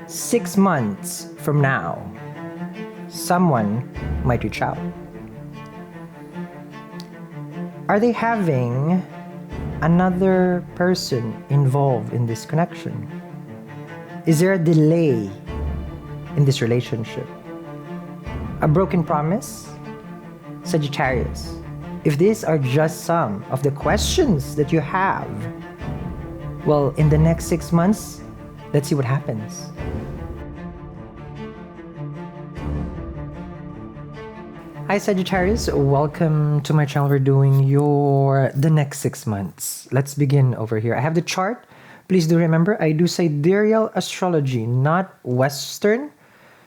6 months from now, someone might reach out. Are they having another person involved in this connection? Is there a delay in this relationship? A broken promise? Sagittarius, if these are just some of the questions that you have, well, in the next 6 months, let's see what happens. Hi Sagittarius, welcome to my channel. We're doing the next 6 months. Let's begin over here. I have the chart. Please do remember, I do sidereal astrology, not Western.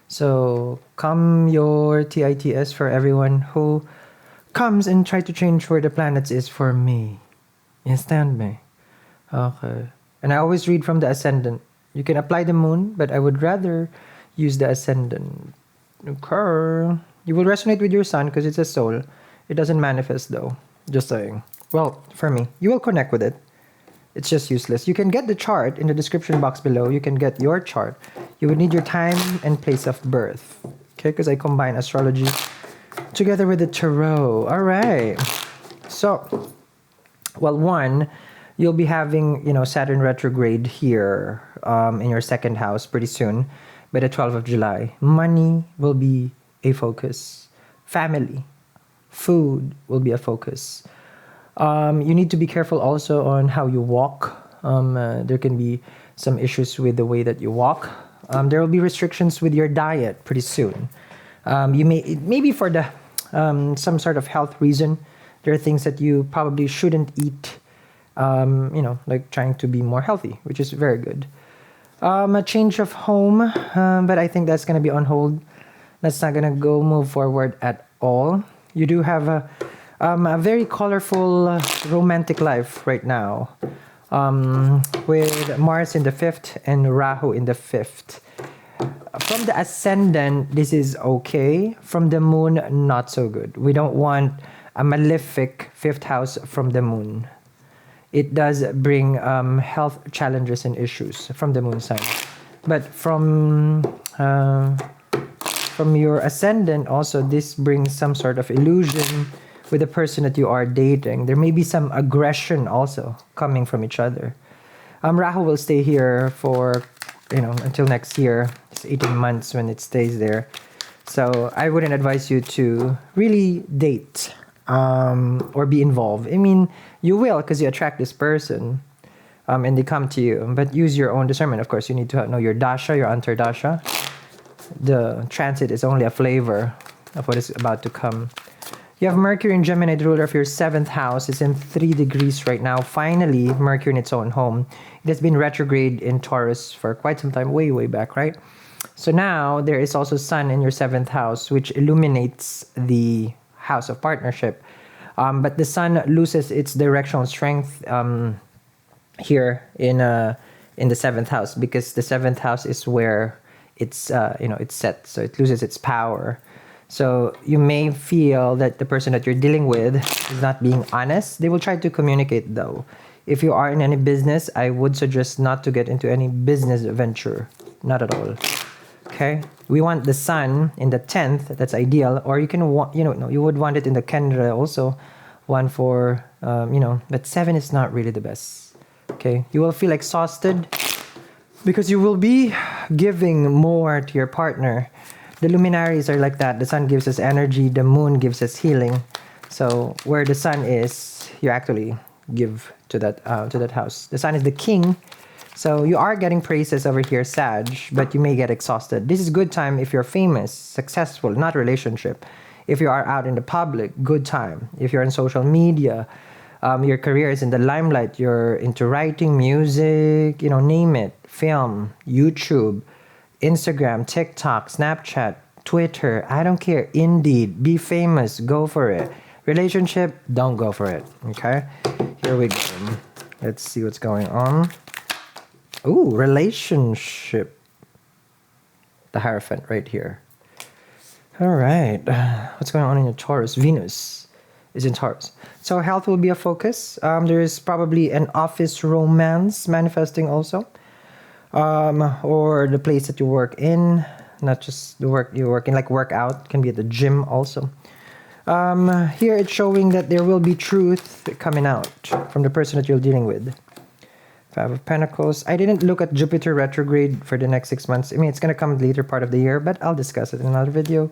So come your TITS for everyone who comes and try to change where the planets is for me. You understand me? Okay. And I always read from the ascendant. You can apply the moon, but I would rather use the ascendant. Okay. You will resonate with your sun because it's a soul. It doesn't manifest though. Just saying. Well, for me, you will connect with it. It's just useless. You can get the chart in the description box below. You can get your chart. You would need your time and place of birth. Okay, because I combine astrology together with the tarot. All right. So, well, one, you'll be having, Saturn retrograde here in your second house pretty soon by the 12th of July. Money will be a focus. Family, food will be a focus. You need to be careful also on how you walk. There can be some issues with the way that you walk. There will be restrictions with your diet pretty soon. Maybe for the some sort of health reason, there are things that you probably shouldn't eat. Like trying to be more healthy, which is very good. A change of home, but I think that's gonna be on hold. That's not gonna move forward at all. You do have a very colorful romantic life right now, with Mars in the 5th and Rahu in the 5th. From the ascendant, this is okay. From the moon, not so good. We don't want a malefic 5th house from the moon. It does bring health challenges and issues from the moon sign. But from your ascendant also, this brings some sort of illusion with the person that you are dating. There may be some aggression also coming from each other. Rahu will stay here for, until next year. It's 18 months when it stays there. So I wouldn't advise you to really date or be involved. I mean, you will because you attract this person and they come to you. But use your own discernment. Of course, you need to know your dasha, your antardasha. The transit is only a flavor of what is about to come. You have Mercury in Gemini, the ruler of your 7th house. It's in 3 degrees right now. Finally, Mercury in its own home. It has been retrograde in Taurus for quite some time, way back, right? So now there is also Sun in your 7th house, which illuminates the house of partnership. But the Sun loses its directional strength here in the 7th house, because the 7th house is where it's set, so it loses its power. So you may feel that the person that you're dealing with is not being honest. They will try to communicate though. If you are in any business, I would suggest not to get into any business venture. Not at all. Okay? We want the Sun in the 10th. That's ideal. Or you can you would want it in the Kendra also. One for but 7 is not really the best. Okay? You will feel exhausted because you will be giving more to your partner. The luminaries are like that. The sun gives us energy. The moon gives us healing. So where the sun is, you actually give to that house. The sun is the king. So you are getting praises over here, Sag, but you may get exhausted. This is good time if you're famous, successful, not relationship. If you are out in the public, good time. If you're on social media, your career is in the limelight. You're into writing, music, name it, film, YouTube, Instagram, TikTok, Snapchat, Twitter, I don't care. Indeed, be famous, go for it. Relationship, don't go for it. Okay, here we go. Let's see what's going on. Ooh, relationship. The Hierophant right here. All right, what's going on in your Taurus? Venus is in Taurus. So health will be a focus. There is probably an office romance manifesting also. or the place that you work in, not just the work you work in, like workout, can be at the gym also. Here it's showing that there will be truth coming out from the person that you're dealing with. Five of Pentacles. I didn't look at Jupiter retrograde for the next 6 months. I mean, it's going to come later part of the year, but I'll discuss it in another video.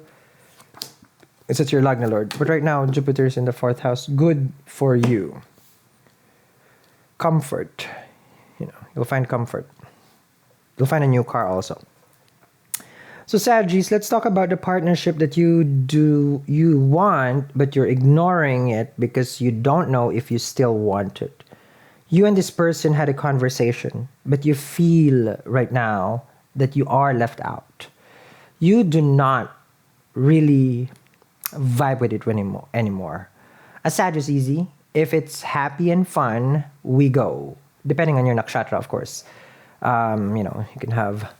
It's your Lagna Lord. But right now, Jupiter is in the 4th house. Good for you. Comfort. You'll find comfort. You'll find a new car also. So Saggies, let's talk about the partnership that you want, but you're ignoring it because you don't know if you still want it. You and this person had a conversation, but you feel right now that you are left out. You do not really vibe with it anymore. A Sag is easy. If it's happy and fun, we go. Depending on your nakshatra, of course. You can have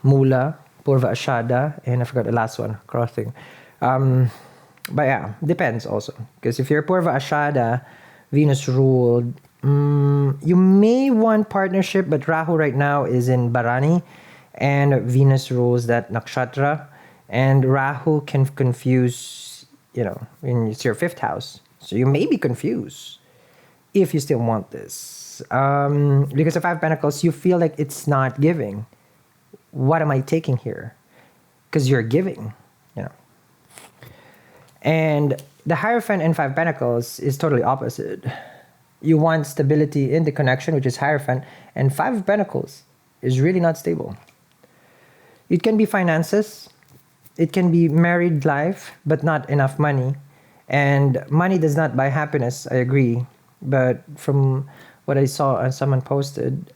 Mula, Purva Ashada, and I forgot the last one, crossing. But yeah, depends also. Because if you're Purva Ashada, Venus ruled, you may want partnership, but Rahu right now is in Bharani, and Venus rules that nakshatra, and Rahu can confuse, it's your 5th house. So you may be confused if you still want this. Because of 5 Pentacles, you feel like it's not giving. What am I taking here? Because you're giving, And the Hierophant in 5 Pentacles is totally opposite. You want stability in the connection, which is Hierophant, and 5 of Pentacles is really not stable. It can be finances, it can be married life, but not enough money. And money does not buy happiness, I agree. But from what I saw and someone posted,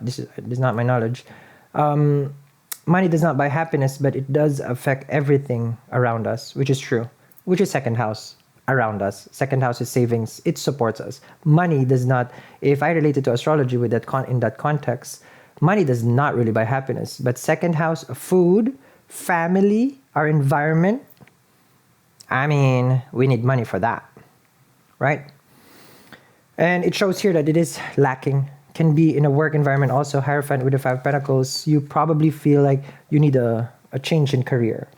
this is not my knowledge, money does not buy happiness, but it does affect everything around us, which is true, which is 2nd house. Around us. 2nd house is savings. It supports us. Money does not, if I relate it to astrology with that in that context, money does not really buy happiness. But 2nd house, food, family, our environment, I mean, we need money for that, right? And it shows here that it is lacking. Can be in a work environment also. Hierophant with the 5 Pentacles, you probably feel like you need a change in career.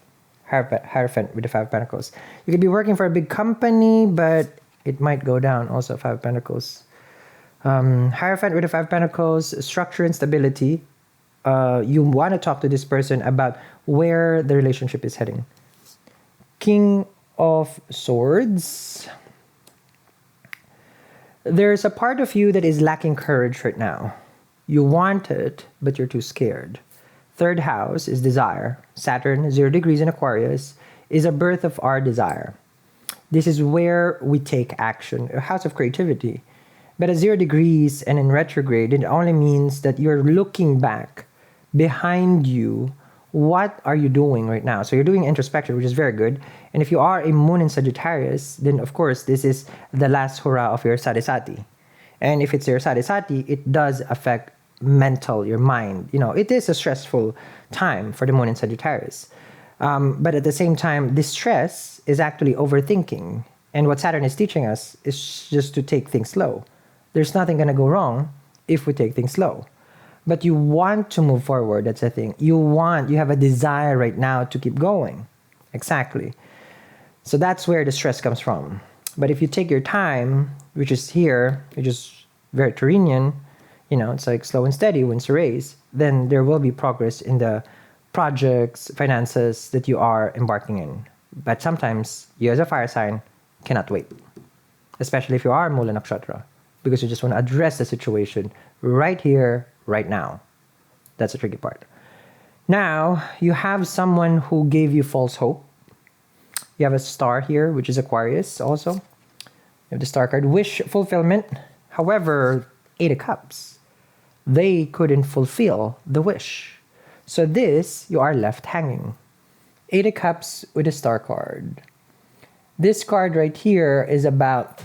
Hierophant with the 5 Pentacles. You could be working for a big company, but it might go down also, 5 Pentacles. Hierophant with the 5 Pentacles, structure and stability. You want to talk to this person about where the relationship is heading. King of Swords. There's a part of you that is lacking courage right now. You want it, but you're too scared. 3rd house is desire. Saturn, 0 degrees in Aquarius, is a birth of our desire. This is where we take action, a house of creativity. But at 0 degrees and in retrograde, it only means that you're looking back behind you. What are you doing right now? So you're doing introspection, which is very good. And if you are a moon in Sagittarius, then of course, this is the last hurrah of your Sadisati. And if it's your Sadisati, it does affect your mind. It is a stressful time for the moon in Sagittarius. But at the same time, this stress is actually overthinking. And what Saturn is teaching us is just to take things slow. There's nothing going to go wrong if we take things slow. But you want to move forward, that's the thing. You have a desire right now to keep going. Exactly. So that's where the stress comes from. But if you take your time, which is here, which is very Taurinian, it's like slow and steady wins the race, then there will be progress in the projects, finances that you are embarking in. But sometimes you as a fire sign cannot wait, especially if you are Mula Nakshatra, because you just want to address the situation right here, right now. That's the tricky part. Now, you have someone who gave you false hope. You have a star here, which is Aquarius also. You have the star card, wish fulfillment. However, 8 of Cups. They couldn't fulfill the wish. So this, you are left hanging. 8 of Cups with a star card. This card right here is about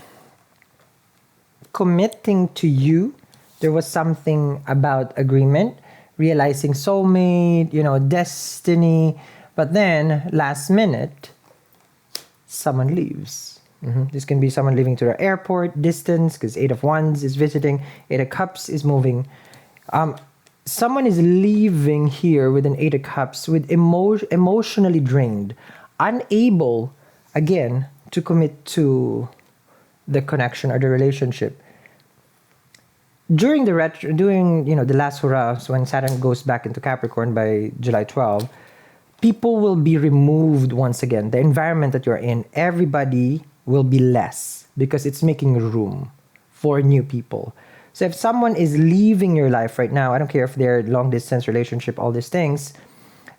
committing to you. There was something about agreement, realizing soulmate, destiny. But then, last minute, someone leaves. This can be someone leaving to the airport, distance, because 8 of Wands is visiting, 8 of Cups is moving. someone is leaving here with an Eight of Cups, with emotionally drained, unable, again, to commit to the connection or the relationship. During the the last hurrah, so when Saturn goes back into Capricorn by July 12, people will be removed once again. The environment that you're in, everybody will be less because it's making room for new people. So if someone is leaving your life right now, I don't care if they're long distance relationship, all these things,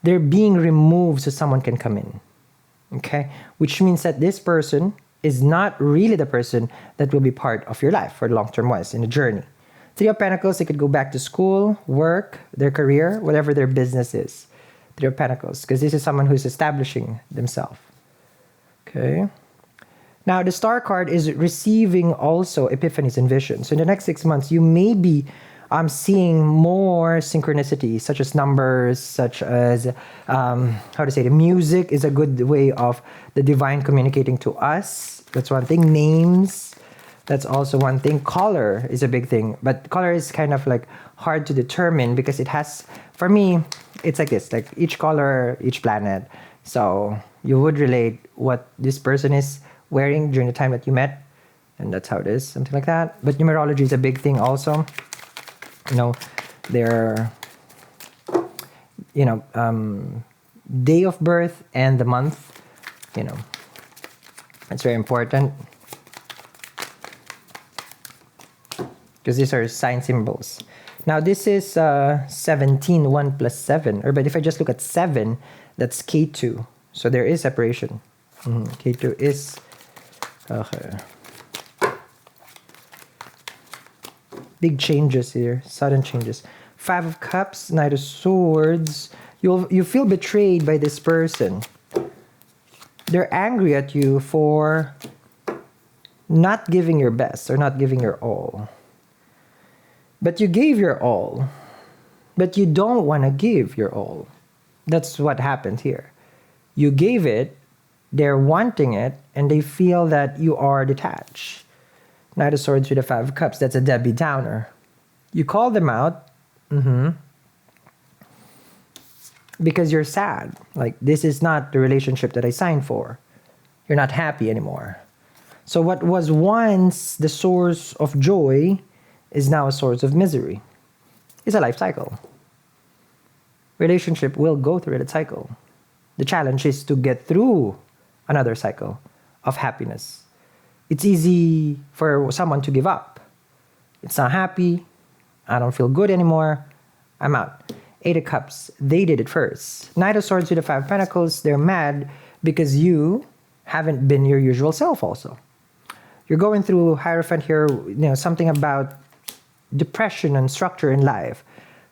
they're being removed so someone can come in. Okay? Which means that this person is not really the person that will be part of your life for the long-term wise in the journey. Three of Pentacles, they could go back to school, work, their career, whatever their business is. Three of Pentacles, because this is someone who's establishing themselves. Okay? Now, the Star card is receiving also epiphanies and visions. So in the next 6 months, you may be seeing more synchronicity, such as numbers, such as, the music is a good way of the divine communicating to us. That's one thing. Names, that's also one thing. Color is a big thing, but color is kind of like hard to determine because it has, for me, it's like this, like each color, each planet. So you would relate what this person is wearing during the time that you met, and that's how it is, something like that. But numerology is a big thing also. Their day of birth and the month, it's very important because these are sign symbols. Now this is 17, 1 plus 7, but if I just look at 7, that's K2, so there is separation. K2 is okay. Big changes here, sudden changes. 5 of Cups, Knight of Swords. You feel betrayed by this person. They're angry at you for not giving your best or not giving your all. But you gave your all. But you don't want to give your all. That's what happened here. You gave it, they're wanting it, and they feel that you are detached. Knight of Swords with the 5 of Cups, that's a Debbie Downer. You call them out because you're sad. Like, this is not the relationship that I signed for. You're not happy anymore. So what was once the source of joy is now a source of misery. It's a life cycle. Relationship will go through that cycle. The challenge is to get through another cycle of happiness. It's easy for someone to give up. It's not happy. I don't feel good anymore. I'm out. 8 of Cups, they did it first. Knight of Swords with the 5 of Pentacles, they're mad because you haven't been your usual self also. You're going through Hierophant here, something about depression and structure in life.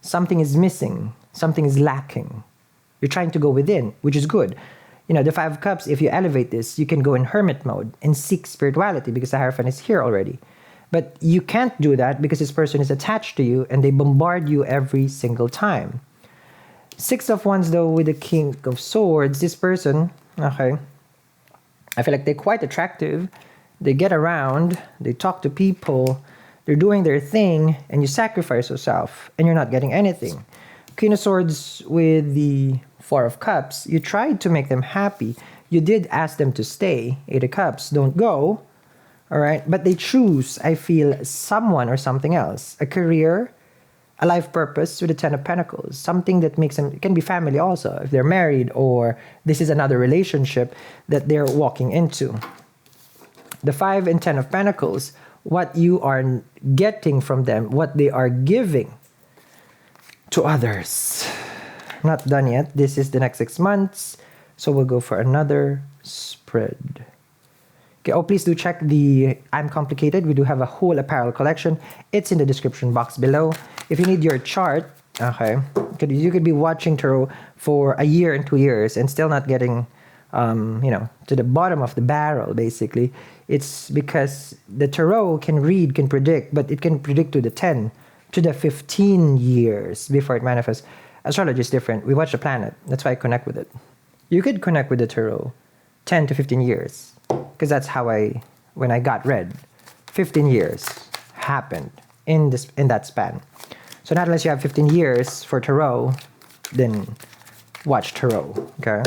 Something is missing. Something is lacking. You're trying to go within, which is good. The 5 of Cups, if you elevate this, you can go in hermit mode and seek spirituality because the Hierophant is here already. But you can't do that because this person is attached to you and they bombard you every single time. 6 of Wands, though, with the King of Swords, this person, okay, I feel like they're quite attractive. They get around, they talk to people, they're doing their thing, and you sacrifice yourself and you're not getting anything. Queen of Swords with the 4 of Cups, you tried to make them happy. You did ask them to stay. 8 of Cups, don't go. All right, but they choose, I feel, someone or something else. A career, a life purpose with the 10 of Pentacles. Something that makes them, it can be family also, if they're married, or this is another relationship that they're walking into. The 5 and 10 of Pentacles, what you are getting from them, what they are giving to others. Not done yet. This is the next 6 months. So we'll go for another spread. Okay, please do check the I'm Complicated. We do have a whole apparel collection. It's in the description box below. If you need your chart, okay, you could be watching tarot for a year and 2 years and still not getting, to the bottom of the barrel, basically. It's because the tarot can read, can predict, but it can predict to the 10, to the 15 years before it manifests. Astrology is different. We watch the planet. That's why I connect with it. You could connect with the tarot 10 to 15 years. Because that's how when I got read, 15 years happened in that span. So not unless you have 15 years for tarot, then watch tarot, okay?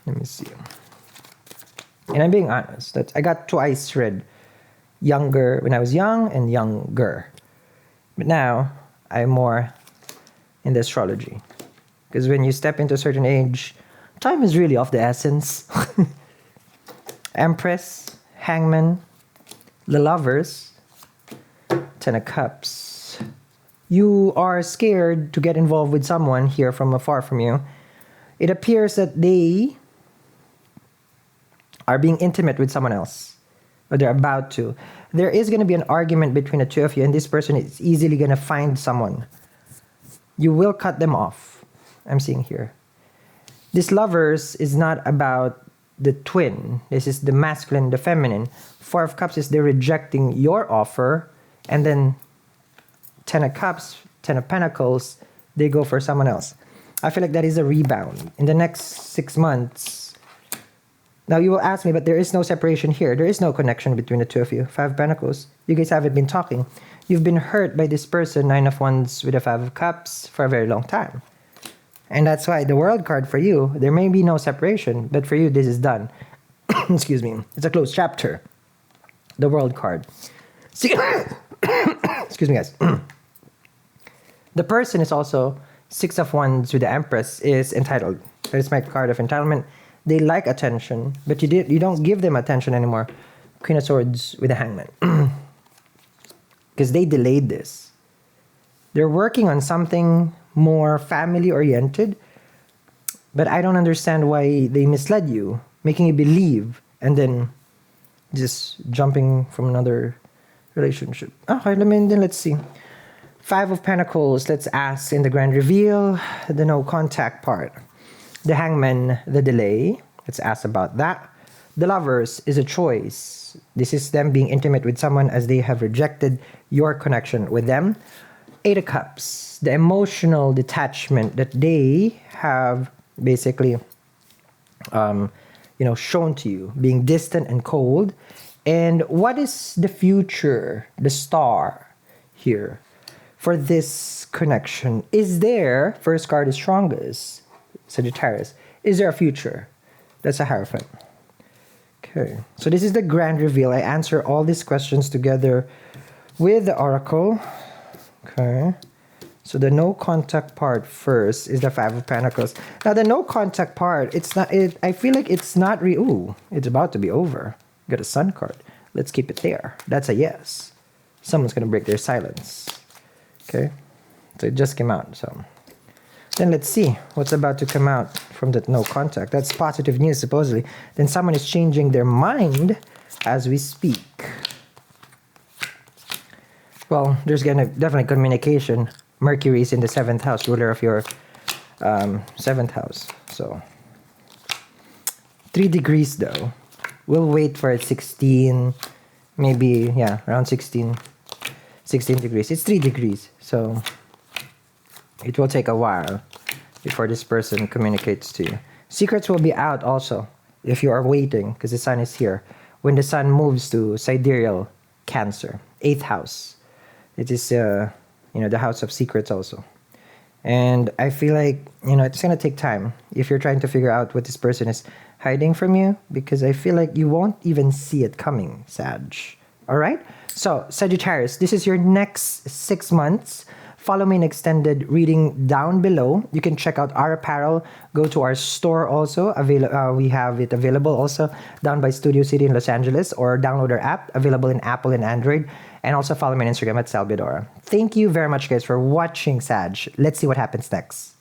Let me see. And I'm being honest. I got twice read younger when I was young and younger. But now, I'm more in the astrology. Because when you step into a certain age, time is really of the essence. Empress, Hangman, the Lovers, Ten of Cups. You are scared to get involved with someone here from afar from you. It appears that they are being intimate with someone else. Or they're about to. There is going to be an argument between the two of you, and this person is easily going to find someone. You will cut them off. I'm seeing here. This Lovers is not about the twin. This is the masculine, the feminine. Four of Cups is they're rejecting your offer. And then Ten of Cups, Ten of Pentacles, they go for someone else. I feel like that is a rebound. In the next 6 months, now you will ask me, but there is no separation here. There is no connection between the two of you. Five of Pentacles, you guys haven't been talking. You've been hurt by this person, Nine of Wands with the Five of Cups for a very long time. And that's why the World card for you, there may be no separation, but for you, this is done. Excuse me. It's a closed chapter. The World card. See, excuse me, guys. The person is also Six of Wands with the Empress is entitled. That is my card of entitlement. They like attention, but you don't give them attention anymore. Queen of Swords with the Hangman. Because they delayed this. They're working on something more family-oriented, but I don't understand why they misled you, making you believe, and then just jumping from another relationship. Okay, let's see. Five of Pentacles, let's ask in the grand reveal, the no contact part. The Hangman, the delay. Let's ask about that. The Lovers is a choice. This is them being intimate with someone as they have rejected your connection with them. Eight of Cups, the emotional detachment that they have basically, shown to you, being distant and cold. And what is the future, the star here for this connection? Is there, first card is strongest, Sagittarius, is there a future? That's a Hierophant. Okay, so this is the grand reveal. I answer all these questions together with the Oracle. Okay, so the no contact part first is the Five of Pentacles. Now the no contact part, it's not. I feel like it's not. Ooh, it's about to be over. Got a Sun card. Let's keep it there. That's a yes. Someone's gonna break their silence. Okay, so it just came out. So then let's see what's about to come out from that no contact. That's positive news supposedly. Then someone is changing their mind as we speak. Well, there's definitely communication. Mercury is in the 7th house, ruler of your 7th house. So 3 degrees though. We'll wait for it 16, maybe, yeah, around 16 degrees. It's 3 degrees, so it will take a while before this person communicates to you. Secrets will be out also if you are waiting, because the sun is here. When the sun moves to sidereal Cancer, 8th house. It is, the house of secrets also. And I feel like, it's going to take time if you're trying to figure out what this person is hiding from you, because I feel like you won't even see it coming, Sag. All right? So, Sagittarius, this is your next 6 months. Follow me in extended reading down below. You can check out our apparel. Go to our store also. We have it available also down by Studio City in Los Angeles, or download our app, available in Apple and Android. And also follow me on Instagram at Salvadora. Thank you very much, guys, for watching, Sag. Let's see what happens next.